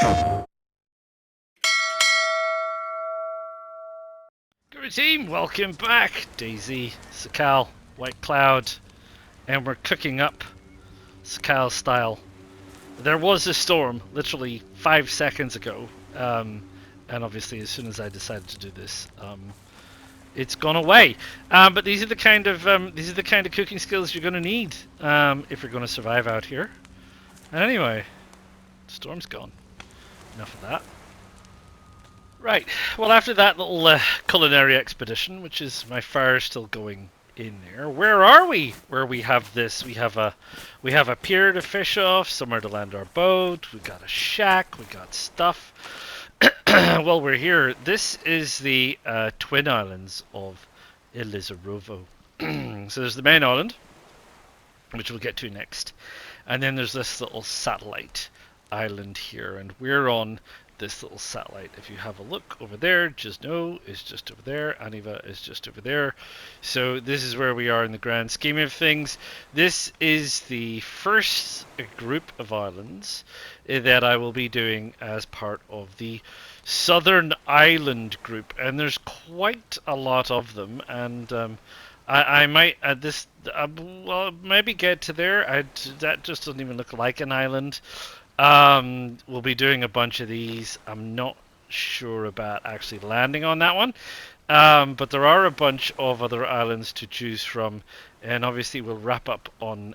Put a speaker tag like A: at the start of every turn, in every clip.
A: Good team, welcome back. DayZ, Sakhal, White Cloud, and we're cooking up Sakhal style. There was a storm literally 5 seconds ago, and obviously as soon as I decided to do this, it's gone away. But these are the kind of cooking skills you're going to need if you're going to survive out here. And anyway, the storm's gone. Enough of that. Right. Well, after that little culinary expedition, which is my fire still going in there. Where are we? Where we have this? We have a pier to fish off, somewhere to land our boat. We got a shack. We got stuff. Well, we're here. This is the Twin Islands of Elizarovo. So there's the main island, which we'll get to next, and then there's this little satellite island here, and we're on this little satellite. If you have a look over there, just know it's just over there. Aniva is just over there. So this is where we are in the grand scheme of things. This is the first group of islands that I will be doing as part of the Southern Island group, and there's quite a lot of them, and I might maybe get to there. That just doesn't even look like an island. We'll be doing a bunch of these. I'm not sure about actually landing on that one. But there are a bunch of other islands to choose from. And obviously we'll wrap up on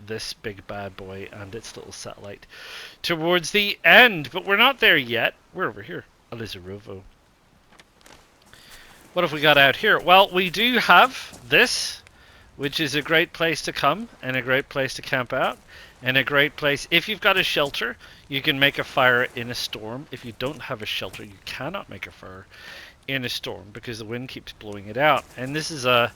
A: this big bad boy and its little satellite towards the end. But we're not there yet. We're over here. Elizarovo. What have we got out here? Well, we do have this, which is a great place to come and a great place to camp out. And a great place, if you've got a shelter, you can make a fire in a storm. If you don't have a shelter, you cannot make a fire in a storm because the wind keeps blowing it out. And this is a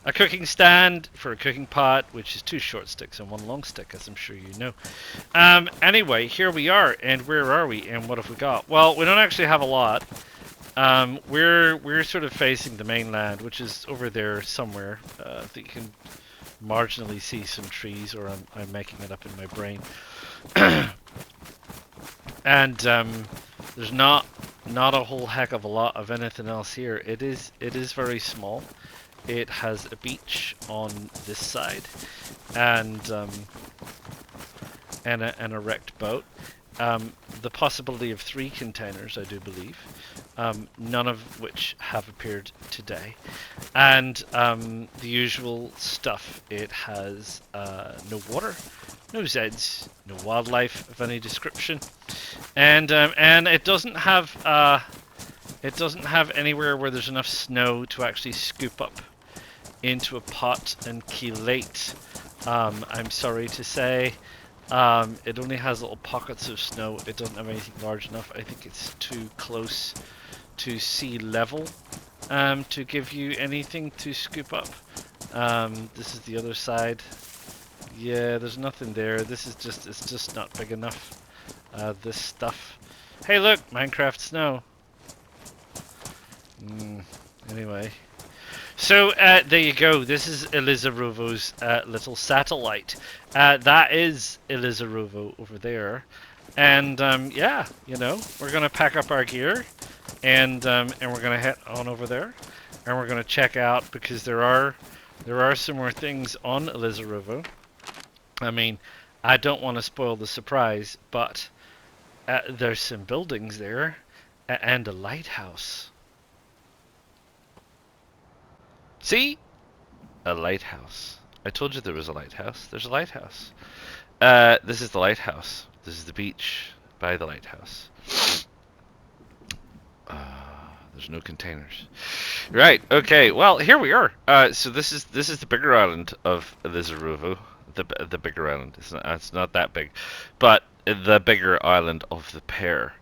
A: cooking stand for a cooking pot, which is 2 short sticks and 1 long stick, as I'm sure you know. Anyway, here we are, and where are we, and what have we got? Well, we don't actually have a lot. We're sort of facing the mainland, which is over there somewhere. I think you can marginally see some trees, or I'm making it up in my brain. And there's not a whole heck of a lot of anything else here. It is very small. It has a beach on this side, and a wrecked boat. The possibility of 3 containers, I do believe, none of which have appeared today, and the usual stuff. It has no water, no Zeds, no wildlife of any description, and it doesn't have anywhere where there's enough snow to actually scoop up into a pot and chelate. I'm sorry to say. It only has little pockets of snow. It doesn't have anything large enough. I think it's too close to sea level to give you anything to scoop up. This is the other side. Yeah, there's nothing there. It's just not big enough. This stuff. Hey, look, Minecraft snow. Anyway. So, there you go. This is Elizarovo's little satellite. That is Elizarovo over there. And, yeah, you know, we're going to pack up our gear. And we're going to head on over there. And we're going to check out, because there are some more things on Elizarovo. I mean, I don't want to spoil the surprise, but there's some buildings there. And a lighthouse. See? A lighthouse. I told you there was a lighthouse. There's a lighthouse. This is the lighthouse. This is the beach by the lighthouse. There's no containers. Right, okay, well, here we are. So this is the bigger island of Elizarovo. The bigger island. It's not that big. But the bigger island of the pair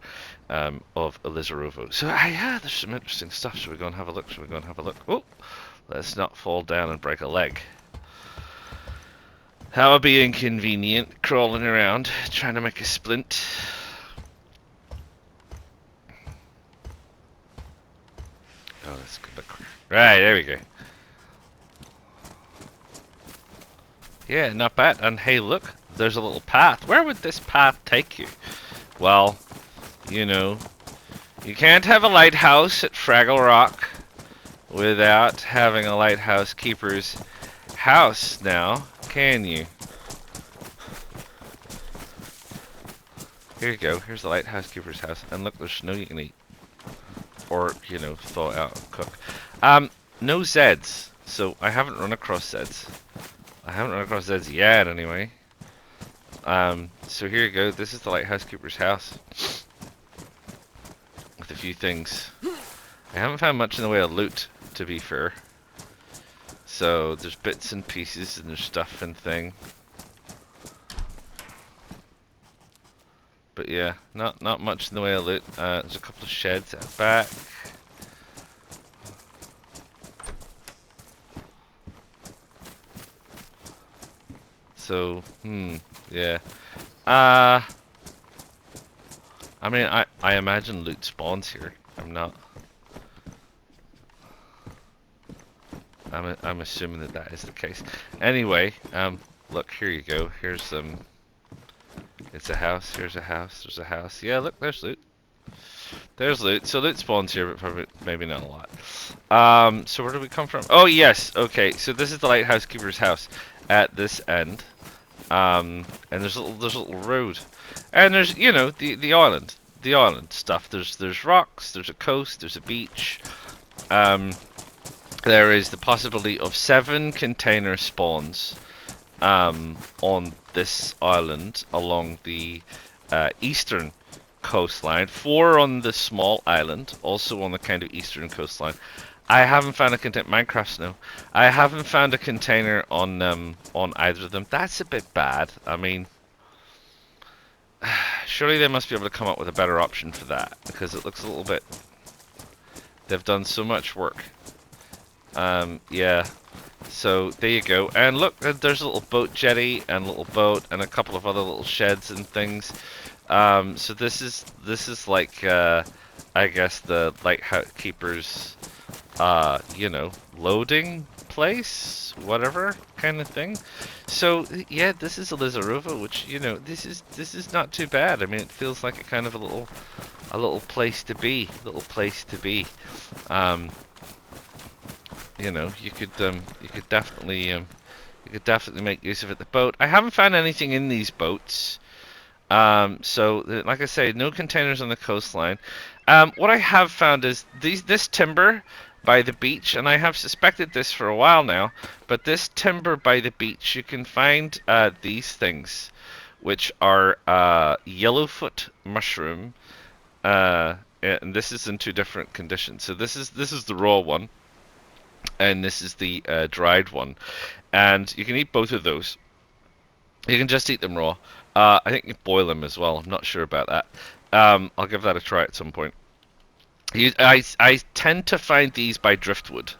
A: of Elizarovo. So, yeah, there's some interesting stuff. Should we go and have a look? Oh! Let's not fall down and break a leg. That would be inconvenient, crawling around, trying to make a splint. Oh, let's go back. Right, there we go. Yeah, not bad. And hey, look, there's a little path. Where would this path take you? Well,
B: you know, you can't have a lighthouse at Fraggle Rock without having a lighthouse keeper's house now, can you? Here you go, here's the lighthouse keeper's house, and look, there's snow you can eat. Or, you know, thaw out and cook. No Zeds, so I haven't run across Zeds. I haven't run across Zeds yet, anyway. So here you go, this is the lighthouse keeper's house. With a few things. I haven't found much in the way of loot, to be fair. So, there's bits and pieces, and there's stuff and thing. But yeah, not much in the way of loot. There's a couple of sheds at the back. So, yeah. I mean, I imagine loot spawns here. I'm assuming that is the case. Anyway, look, here you go. Here's it's a house. Here's a house. There's a house. Yeah, look, there's loot. There's loot. So loot spawns here, but probably maybe not a lot. So where do we come from? Oh yes. Okay. So this is the lighthouse keeper's house at this end. And there's a little road, and there's, you know, the island stuff. There's rocks. There's a coast. There's a beach. There is the possibility of 7 container spawns on this island along the eastern coastline. 4 on the small island, also on the kind of eastern coastline. I haven't found a container. Minecraft Snow. I haven't found a container on either of them. That's a bit bad. I mean, surely they must be able to come up with a better option for that, because it looks a little bit. They've done so much work. Yeah. So there you go. And look, there's a little boat jetty and a little boat and a couple of other little sheds and things. So this is like I guess the lighthouse keeper's you know, loading place, whatever kind of thing. So yeah, this is Elizarovo, which, you know, this is not too bad. I mean, it feels like a kind of a little place to be, you know, you could definitely make use of it. The boat, I haven't found anything in these boats. So like I say, no containers on the coastline. What I have found is this timber by the beach, and I have suspected this for a while now, but this timber by the beach, you can find these things, which are yellowfoot mushroom, and this is in 2 different conditions. So this is the raw one, and this is the dried one, and you can eat both of those. You can just eat them raw. I think you boil them as well. I'm not sure about that. I'll give that a try at some point. I tend to find these by driftwood.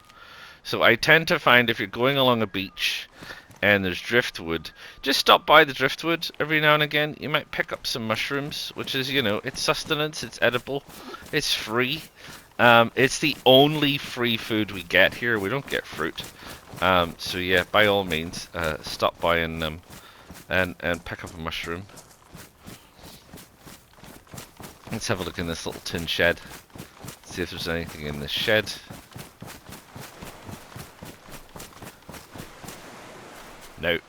B: So I tend to find if you're going along a beach and there's driftwood, just stop by the driftwood every now and again. You might pick up some mushrooms, which is, you know, it's sustenance, it's edible, it's free. It's the only free food we get here. We don't get fruit. So yeah, by all means, stop by and pick up a mushroom. Let's have a look in this little tin shed. See if there's anything in this shed. No.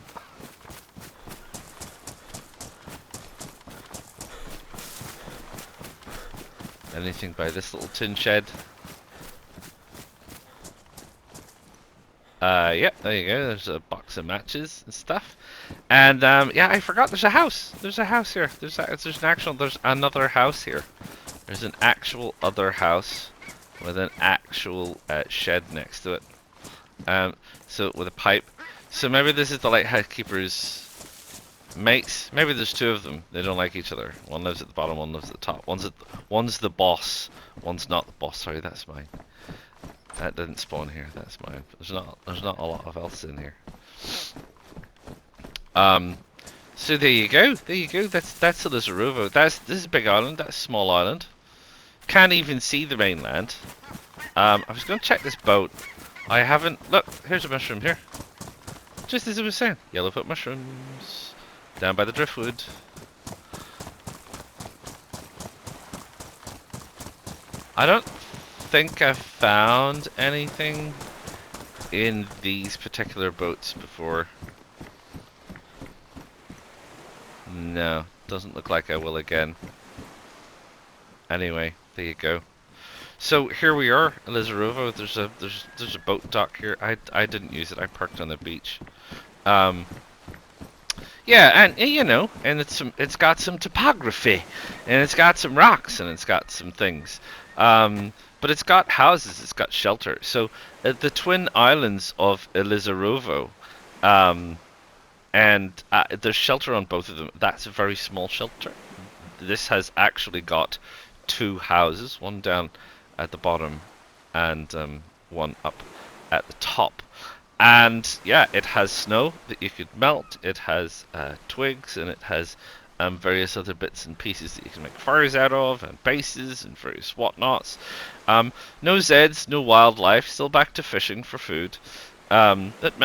B: Anything by this little tin shed? Yeah, there you go. There's a box of matches and stuff. And yeah, I forgot. There's a house. There's a house here. There's another house here. There's an actual other house with an actual shed next to it. So with a pipe. So maybe this is the lighthouse keeper's mates. Maybe there's 2 of them. They don't like each other. One lives at the bottom, one lives at the top. One's the boss. One's not the boss. Sorry, that's mine. That didn't spawn here. That's mine. There's not a lot of else in here. So there you go. There you go. That's Elizarovo. This is a big island. That's a small island. Can't even see the mainland. I was going to check this boat. I haven't. Look, here's a mushroom here. Just as I was saying, yellowfoot mushrooms down by the driftwood. I don't think I've found anything in these particular boats before. No, doesn't look like I will again. Anyway, there you go. So here we are, Elizarovo. There's a boat dock here. I didn't use it. I parked on the beach. Yeah, and you know, and it's got some topography, and it's got some rocks, and it's got some things. But it's got houses, it's got shelter. So at the Twin Islands of Elizarovo, and there's shelter on both of them. That's a very small shelter. This has actually got two houses, one down at the bottom, and one up at the top. And yeah, it has snow that you could melt. It has twigs, and it has various other bits and pieces that you can make fires out of, and bases, and various whatnots. No Zeds, no wildlife. Still back to fishing for food.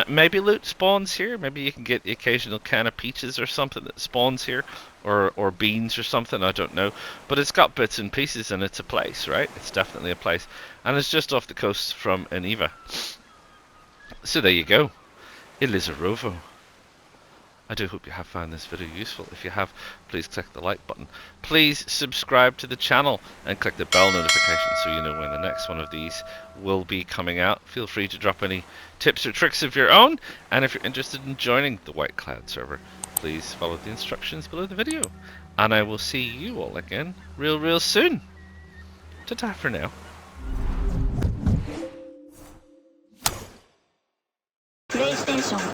B: Maybe loot spawns here. Maybe you can get the occasional can of peaches or something that spawns here, or beans or something. I don't know. But it's got bits and pieces, and it's a place, right? It's definitely a place, and it's just off the coast from Aniva. So there you go, Elizarovo. I do hope you have found this video useful. If you have, please click the like button. Please subscribe to the channel and click the bell notification so you know when the next one of these will be coming out. Feel free to drop any tips or tricks of your own. And if you're interested in joining the White Cloud server, please follow the instructions below the video. And I will see you all again real soon. Ta-ta for now.